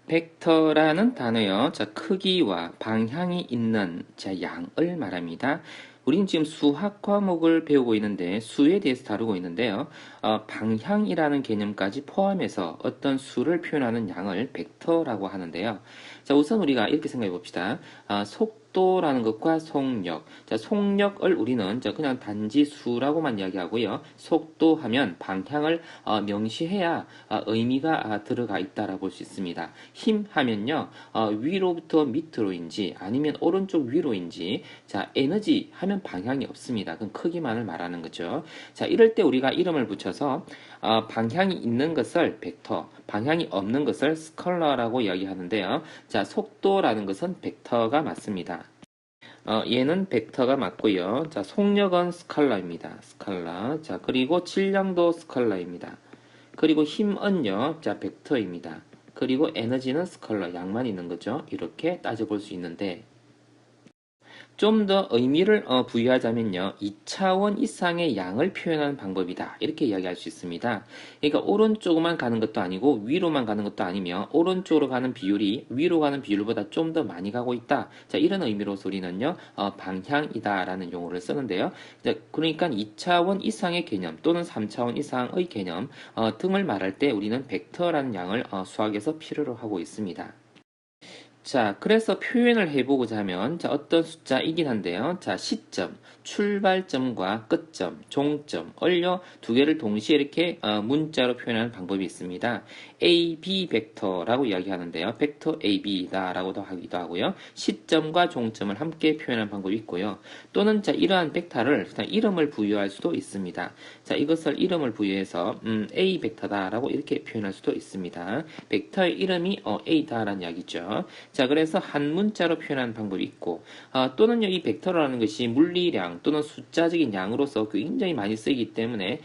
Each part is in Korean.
벡터라는 단어요. 자, 크기와 방향이 있는 자, 양을 말합니다. 우리는 지금 수학 과목을 배우고 있는데 수에 대해서 다루고 있는데요. 방향이라는 개념까지 포함해서 어떤 수를 표현하는 양을 벡터라고 하는데요. 자, 우선 우리가 이렇게 생각해 봅시다. 속도라는 것과 속력. 자, 속력을 우리는 그냥 단지 수라고만 이야기하고요. 속도하면 방향을 명시해야 의미가 들어가 있다라고 볼 수 있습니다. 힘 하면요, 위로부터 밑으로인지 아니면 오른쪽 위로인지, 자, 에너지 하면 방향이 없습니다. 그건 크기만을 말하는 거죠. 자, 이럴 때 우리가 이름을 붙여서 방향이 있는 것을 벡터, 방향이 없는 것을 스컬러라고 이야기하는데요. 자, 속도라는 것은 벡터가 맞습니다. 얘는 벡터가 맞고요. 자, 속력은 스칼라입니다. 스칼라. 자, 그리고 질량도 스칼라입니다. 그리고 힘은요, 자, 벡터입니다. 그리고 에너지는 스칼라, 양만 있는 거죠. 이렇게 따져볼 수 있는데, 좀 더 의미를 부여하자면요. 2차원 이상의 양을 표현하는 방법이다. 이렇게 이야기할 수 있습니다. 그러니까 오른쪽으로만 가는 것도 아니고 위로만 가는 것도 아니며 오른쪽으로 가는 비율이 위로 가는 비율보다 좀 더 많이 가고 있다. 자, 이런 의미로서 우리는요. 방향이다 라는 용어를 쓰는데요. 그러니까 2차원 이상의 개념 또는 3차원 이상의 개념 등을 말할 때 우리는 벡터라는 양을 수학에서 필요로 하고 있습니다. 자, 그래서 표현을 해보고자 하면, 자, 어떤 숫자이긴 한데요. 자, 시점, 출발점과 끝점, 종점, 얼려 두 개를 동시에 이렇게 문자로 표현하는 방법이 있습니다. A, B 벡터라고 이야기하는데요. 벡터 AB다라고도 하기도 하고요. 시점과 종점을 함께 표현하는 방법이 있고요. 또는 자, 이러한 벡터를 그냥 이름을 부여할 수도 있습니다. 자, 이것을 이름을 부여해서 A 벡터다라고 이렇게 표현할 수도 있습니다. 벡터의 이름이 A다라는 이야기죠. 자, 그래서 한 문자로 표현하는 방법이 있고, 또는요, 이 벡터라는 것이 물리량 또는 숫자적인 양으로서 굉장히 많이 쓰이기 때문에,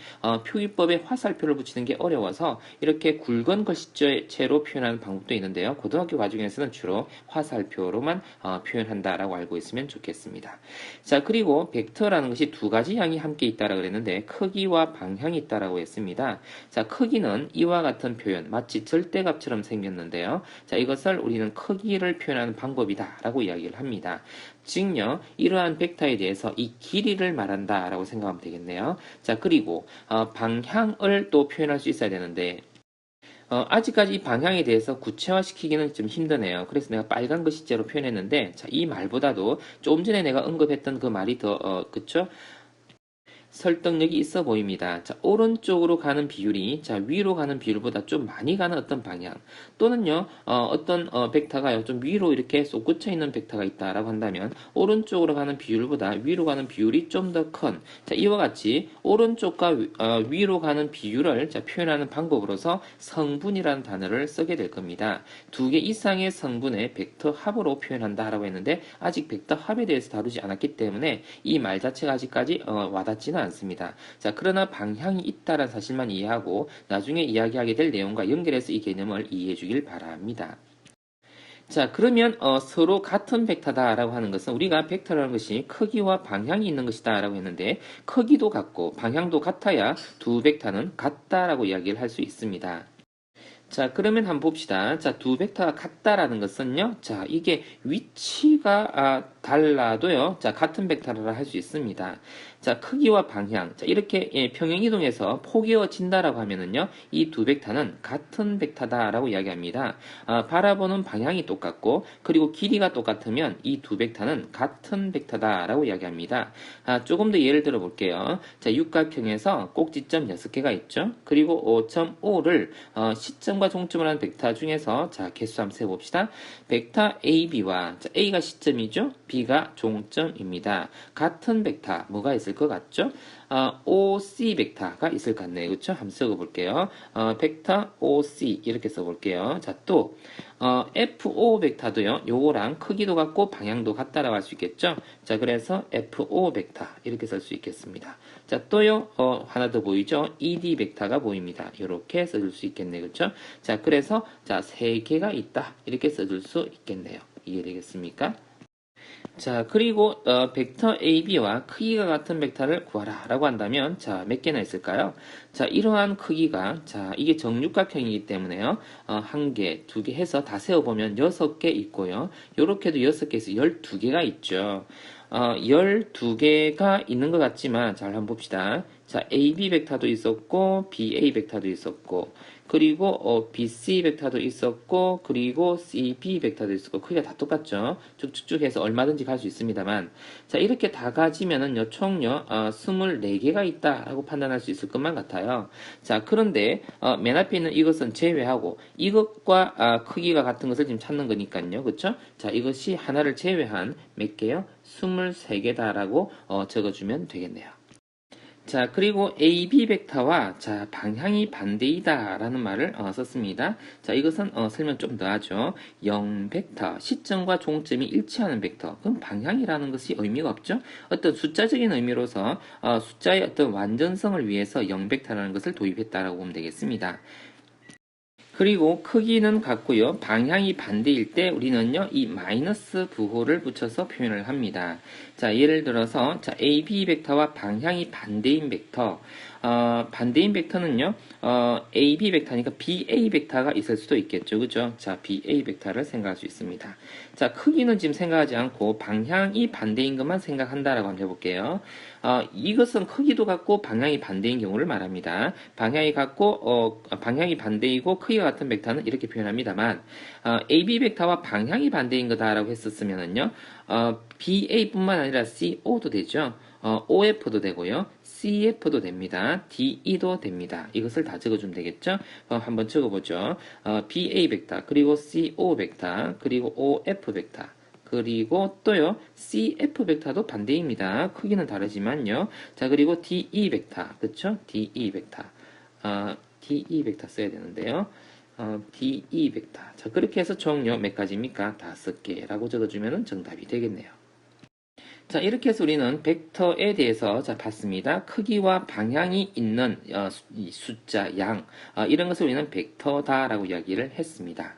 표기법에 화살표를 붙이는 게 어려워서 이렇게 굵은 글씨체로 표현하는 방법도 있는데요. 고등학교 과정에서는 주로 화살표로만 표현한다라고 알고 있으면 좋겠습니다. 자, 그리고 벡터라는 것이 두 가지 양이 함께 있다라고 그랬는데, 크기와 방향이 있다라고 했습니다. 자, 크기는 이와 같은 표현, 마치 절대값처럼 생겼는데요. 자, 이것을 우리는 크기를 표현하는 방법이다 라고 이야기를 합니다. 즉요, 이러한 벡터에 대해서 이 길이를 말한다 라고 생각하면 되겠네요. 자, 그리고 방향을 또 표현할 수 있어야 되는데, 아직까지 이 방향에 대해서 구체화시키기는 좀 힘드네요. 그래서 내가 빨간 글씨체로 표현했는데, 자, 이 말보다도 조금 전에 내가 언급했던 그 말이 더, 그쵸? 설득력이 있어 보입니다. 자, 오른쪽으로 가는 비율이 자, 위로 가는 비율보다 좀 많이 가는 어떤 방향 또는요, 어떤 벡터가요, 좀 위로 이렇게 솟구쳐 있는 벡터가 있다라고 한다면 오른쪽으로 가는 비율보다 위로 가는 비율이 좀 더 큰, 자, 이와 같이 오른쪽과 위로 가는 비율을 자, 표현하는 방법으로서 성분이라는 단어를 쓰게 될 겁니다. 두 개 이상의 성분의 벡터 합으로 표현한다라고 했는데 아직 벡터 합에 대해서 다루지 않았기 때문에 이 말 자체가 아직까지 와닿지는 않습니다. 자, 그러나 방향이 있다는 사실만 이해하고 나중에 이야기하게 될 내용과 연결해서 이 개념을 이해해 주길 바랍니다. 자, 그러면 서로 같은 벡터다라고 하는 것은 우리가 벡터라는 것이 크기와 방향이 있는 것이다라고 했는데 크기도 같고 방향도 같아야 두 벡터는 같다라고 이야기를 할 수 있습니다. 자, 그러면 한번 봅시다. 자, 두 벡터가 같다라는 것은요. 자, 이게 위치가 달라도요. 자, 같은 벡터라 할 수 있습니다. 자, 크기와 방향. 자, 이렇게 평행 이동해서 포개어진다라고 하면은요. 이 두 벡터는 같은 벡터다라고 이야기합니다. 바라보는 방향이 똑같고 그리고 길이가 똑같으면 이 두 벡터는 같은 벡터다라고 이야기합니다. 조금 더 예를 들어 볼게요. 자, 육각형에서 꼭지점 6개가 있죠. 그리고 5.5를 시점과 종점을 하는 벡터 중에서 자, 개수 한번 세봅시다. 벡터 AB와 자, A가 시점이죠. B가 종점입니다. 같은 벡터 뭐가 있을 것 같죠? OC 벡터가 있을 것 같네요. 그렇죠? 한번 써볼게요. 벡터 OC 이렇게 써볼게요. 자, 또 FO 벡터도요. 요거랑 크기도 같고 방향도 같다라고 할 수 있겠죠? 자, 그래서 FO 벡터 이렇게 쓸 수 있겠습니다. 자, 또요. 하나 더 보이죠? ED 벡터가 보입니다. 이렇게 써줄 수 있겠네요. 그렇죠? 자, 그래서 자, 세 개가 있다. 이렇게 써줄 수 있겠네요. 이해되겠습니까? 자, 그리고 벡터 AB와 크기가 같은 벡터를 구하라 라고 한다면 자, 몇 개나 있을까요? 자, 이러한 크기가 자, 이게 정육각형이기 때문에요. 한 개, 두 개 해서 다 세어보면 6개 있고요. 요렇게도 6개에서 12개가 있죠. 12개가 있는 것 같지만 잘 한번 봅시다. 자, AB 벡터도 있었고 BA 벡터도 있었고 그리고 BC 벡터도 있었고 그리고 CB 벡터도 있었고 크기가 다 똑같죠. 쭉쭉쭉 해서 얼마든지 갈 수 있습니다만 자, 이렇게 다 가지면은요 총요 24개가 있다라고 판단할 수 있을 것만 같아요. 자, 그런데 맨 앞에 있는 이것은 제외하고 이것과 크기가 같은 것을 지금 찾는 거니까요. 그쵸? 자, 이것이 하나를 제외한 몇 개요? 23개다라고 적어주면 되겠네요. 자, 그리고 AB 벡터와 자, 방향이 반대이다 라는 말을 썼습니다. 자, 이것은 설명 좀 더 하죠. 0 벡터, 시점과 종점이 일치하는 벡터. 그럼 방향이라는 것이 의미가 없죠? 어떤 숫자적인 의미로서 숫자의 어떤 완전성을 위해서 0 벡터라는 것을 도입했다라고 보면 되겠습니다. 그리고 크기는 같고요. 방향이 반대일 때 우리는요. 이 마이너스 부호를 붙여서 표현을 합니다. 자, 예를 들어서 자, AB 벡터와 방향이 반대인 벡터. 반대인 벡터는요. AB 벡터니까 BA 벡터가 있을 수도 있겠죠. 그죠? 자, BA 벡터를 생각할 수 있습니다. 자, 크기는 지금 생각하지 않고 방향이 반대인 것만 생각한다라고 한번 해볼게요. 이것은 크기도 같고 방향이 반대인 경우를 말합니다. 방향이 같고 방향이 반대이고 크기가 같은 벡터는 이렇게 표현합니다만 AB 벡터와 방향이 반대인 거다라고 했었으면은요. BA뿐만 아니라 CO도 되죠. OF도 되고요. CF도 됩니다. DE도 됩니다. 이것을 다 적어주면 되겠죠? 한번 적어보죠. BA 벡터, 그리고 CO 벡터, 그리고 OF 벡터. 그리고 또요, CF 벡터도 반대입니다. 크기는 다르지만요. 자, 그리고 DE 벡터, 그쵸? DE 벡터. DE 벡터 써야 되는데요. DE 벡터. 자, 그렇게 해서 총요 몇 가지입니까? 5개라고 적어주면 정답이 되겠네요. 자, 이렇게 해서 우리는 벡터에 대해서 자, 봤습니다. 크기와 방향이 있는 이 숫자, 양, 이런 것을 우리는 벡터다라고 이야기를 했습니다.